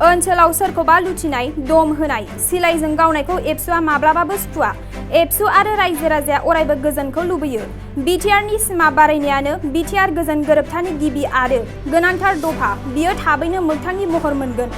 ओनसोलाव सोरखौबा लुथिनाय दम होनाय सिलाइजों गावनायखौ एबसुआ माब्लाबाबो सुखुवा। एबसु आरो रायजो राजाया अरायबो गोजोनखौ लुबैयो। बिटिआरनि सिमा बारायनायानो बिटिआर गोजोन गोरोबथानि गिबि आरो गोनांथार दफा। बियो थाबैनो मोगथांनि महर मोनगोन।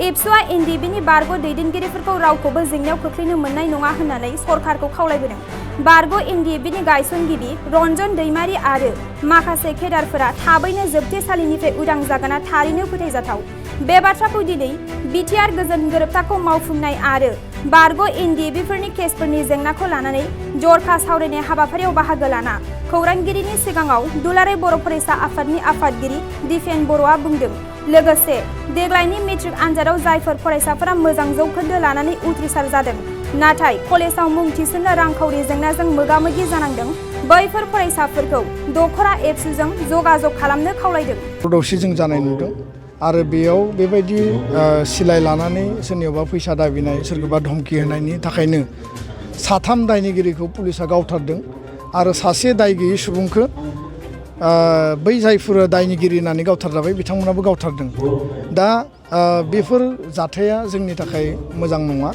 एबसुआ एनडिएफबिनि बारग' दैदेनगिरिफोरखौ रावखौबो जेंनायाव खोख्लैनो मोननाय नङा होननानै सरकारखौ खावलायबोदों। बारग' एनडिएफबिनि गायसनगिरि रनजन दैमारि आरो माखासे केडारफोरा थाबैनो जोबथेसालिनिफ्राय उदां जागोना थारैनो फोथायजाथाव। बे बाथ्राखौ दिनै बिटिआर गोजोन गोरोबथाखौ मावफुंनाय आरो बारग' एनडिएफबिफोरनि केसफोरनि जेंनाखौ लानानै जरखा सावरायनाय हाबाफारियाव बाहागो लाना खौरांगिरिनि सिगाङाव दुलाराय बर' फरायसा आफादनि आफादगिरि दिफेन बर'आ बुंदों। लोगोसे देग्लायनि मेट्रिक आनजादाव जायफोर फरायसाफोरा मोजां जौखोन्दो लानानै उथ्रिसार जादों नाथाय कलेजाव मुं थिसननो रांखावरि जेंनाजों मोगा-मोगि जानांदों बैफोर फरायसाफोरखौ दखरा एबसुजों जगाजग खालामनो खावलायदों। जों जानाय नुदों आरो बेयाव बेबायदि सिलाइ लानानै सोरनियावबा फैसा दाबिनाय सोरखौबा धमकी होनायनि थाखायनो साथाम दायनिगिरिखौ पुलिसा गावथारदों आरो सासे दाय गैयै सुबुंखौ बै जायफोर दायनिगिरि होननानै गावथारजाबाय बिथांमोनाबो गावथारदों। दा बेफोर जाथाया जोंनि थाखाय मोजां नङा।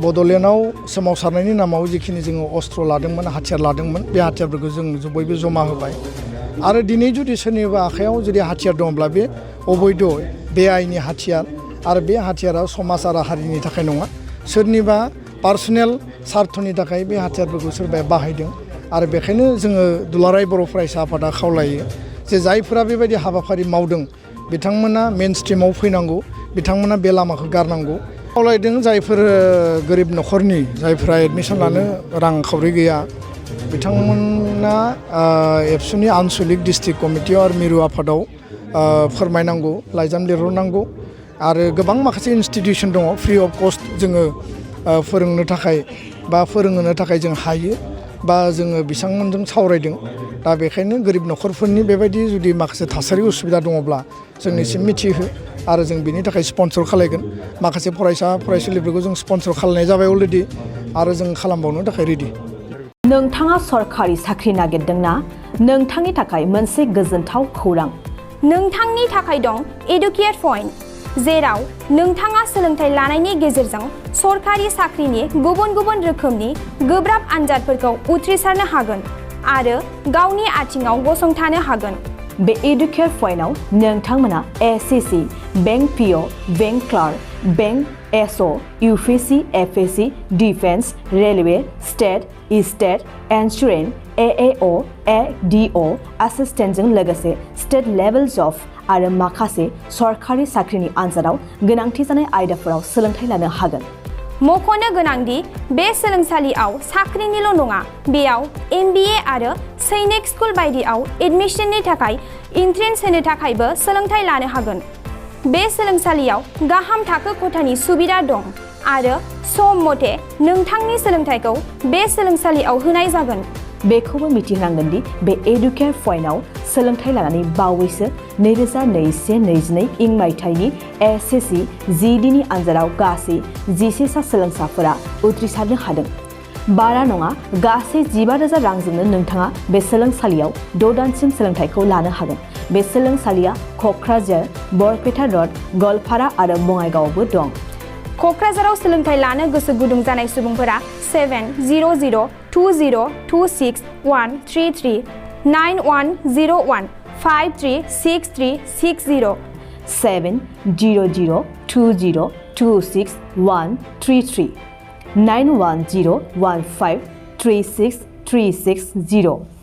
बड'लेण्डआव सोमावसारनायनि नामाव जिखिनि जोङो अस्त्र लादोंमोन हाथियार लादोंमोन बे हाथियारफोरखौ जों बयबो जमा होबाय आरो दिनै जुदि सोरनिबा आखायाव जुदि हाथियार दङब्ला बे अबैध बेआइनि हाथियार आरो बे हाथियारा समाज आरो हारिनि थाखाय नङा सोरनिबा पार्सनेल सार्थनि थाखाय बे हाथियारफोरखौ सोरबाया बाहायदों आरो बेखायनो जोङो दुलाराय बर' फरायसा आफादा खावलायो जे जायफोरा बेबायदि हाबाफारि मावदों बिथांमोना मेन स्ट्रिमाव फैनांगौ, बिथांमोना बे लामाखौ गारनांगौ। खावलायदों जायफोर गोरिब न'खरनि जायफोरा एडमिसन लानो रांखावरि गैया बिथांमोना एबसुनि आनसलिक डिस्ट्रिक्ट कमिटियाव आरो मिरु आफादाव फोरमायनांगौ, लाइजाम लिरहरनांगौ आरो गोबां माखासे इनस्टिटिउसन दङ फ्रि अफ कस्ट जोङो फोरोंनो थाखाय बा फोरोंहोनो थाखाय जों हायो बा जोङो बिथांमोनजों सावरायदों। दा बेखायनो गोरिब न'खरफोरनि बेबायदि जुदि माखासे थासारि उसुबिदा दङब्ला जोंनिसिम मिथिहो आरो जों बिनि थाखाय स्पन्सर खालायगोन। माखासे फरायसा फरायसुलिफोरखौ जों स्पन्सर खालामनाय जाबाय अलरेडि आरो जों खालामबावनो थाखाय रेडि। नोंथाङा सरकारि साख्रि नागिरदोंना? नोंथांनि थाखाय मोनसे गोजोनथाव खौरां। नोंथांनि थाखाय दं एडुकेट पइन्ट, जेराव नोंथाङा सोलोंथाइ लानायनि गेजेरजों सरकारि साख्रिनि गुबुन गुबुन रोखोमनि गोब्राब आनजादफोरखौ उथ्रिसारनो हागोन आरो गावनि आथिङाव गसंथानो हागोन। बे एडुकेट पइन्टआव नोंथांमोना SSC, bank PO, bank clerk, bank SO, UPSC, FSC, defence, railway, state insurance, एएअ, एडिअ एसिस्टेन्टजों लोगोसे स्टेट लेभेल जब आरो माखासे सरकारि साख्रिनि आनजादाव गोनांथि जानाय आयदाफोराव सोलोंथाइ लानो हागोन। मख'नो गोनांदि बे सोलोंसालियाव साख्रिनिल' नङा, बेयाव एमबिए आरो सैनिक स्कुल बायदियाव एडमिशननि थाखाय एन्ट्रेन्स होनो थाखायबो सोलोंथाइ लानो हागोन। बे सोलोंसालियाव गाहाम थाखो खथानि सुबिदा दं आरो सम मथे नोंथांनि सोलोंथाइखौ बे सोलोंसालियाव होनाय जागोन। बेखौबो मिथिनांगोन दि बे एडुकेट पइन्टआव सोलोंथाइ लानानै बावैसो 2021-22 इं मायथाइनि एसएससि जिडिनि आनजादाव गासै 11 सा सोलोंसाफोरा उथ्रिसारनो हादों। बारा नङा, गासै 15,000 रांजोंनो नोंथाङा बे सोलोंसालियाव 6 दानसिम सोलोंथाइखौ लानो हागोन। बे सोलोंसालिया क'क्राझार, बरपेटा रड, गवालपारा आरो बङाइगावआवबो दं। क'क्राझाराव सोलोंथाइ लानो गोसो गुदुं जानाय सुबुंफोरा 70020263133 9101536360 70020263133 9101536360